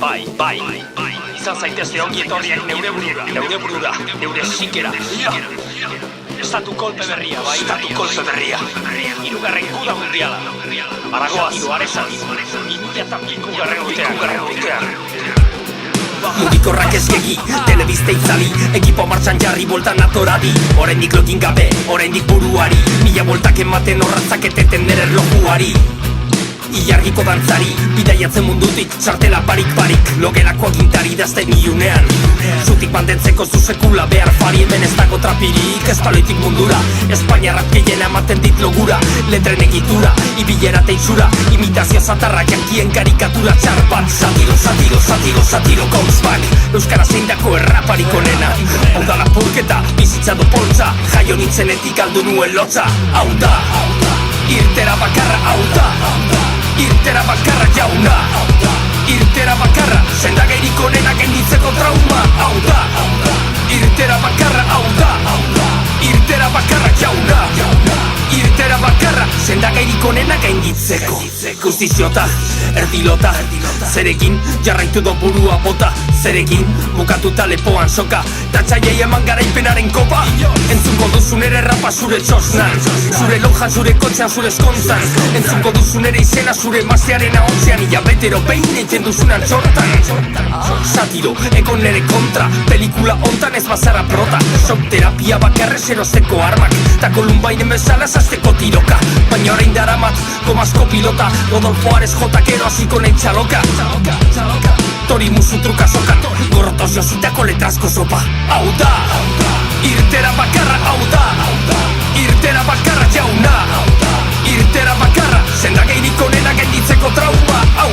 Bai, izan zaitezte ongi etorriak neure burura, neure sikera. Estatu kolpe berria, bai, estatu kolpe berria. Hirugarren guda mundiala. Aragoaz, Aresan, 2002 urtean. Mugikorrak eskegi, telebizte itzali, ekipo martxan jarri boltan atoradi. Oraindik lokin gabe, oraindik buruari, mila boltak ematen horratzak eteten nere erlojuari. Ilargiko dantzari, bidaiatzen mundutik, sartela parik-parik, logelako agintari dazten ilunean. Zutik mantentzeko zuzekula behar fari, hemen ez dago trapirik, espaloitik mundura. Espainiarrak gehiena ematen dit logura, letren egitura, ibilera teixura, imitazio zatarrak jankien karikatura txar bat. Satiro comes back, euskara zein dako erraparik onena. Hau da lapurketa, bizitza do poltsa, jaio nintzenetik aldu nuen lotza. Hau da, irtera bakarra, hau da. Irtera bakarra jauna, irtera bakarra, sendagairik onena gainditzeko trauma. Hau da, irtera bakarra, hau da. Irtera bakarra jauna, irtera bakarra, sendagairik onena gainditzeko. Justiziota, erdilota, zerekin jarraitu do burua bota. Zerekin, bukatuta lepoan soka, tatxaiei eman garaipenaren kopa. Entzungo duzun ere rapa zure txosnan, zure lonjan, zure kotxean, zure eskontzan. Entzungo duzun ere izena zure masearen ahotzean, hilabetero behin egiten duzunan txortan. Satiro, egon nere kontra, pelikula ontan ez bazara prota. Shock terapia bakarrez erosteko armak, ta Kolumbainen bezala zazteko tiroka. Baina orain daramat, gomazko pilota, Rodolfo Ares jotakero hasiko nahi txaloka. Tori musu truka sokan, gorrotoz jositako letrazko sopa. Hau da, irtera bakarra, hau da. Irtera bakarra jauna, irtera bakarra, sendagairik onena gainditzeko trauma. Hau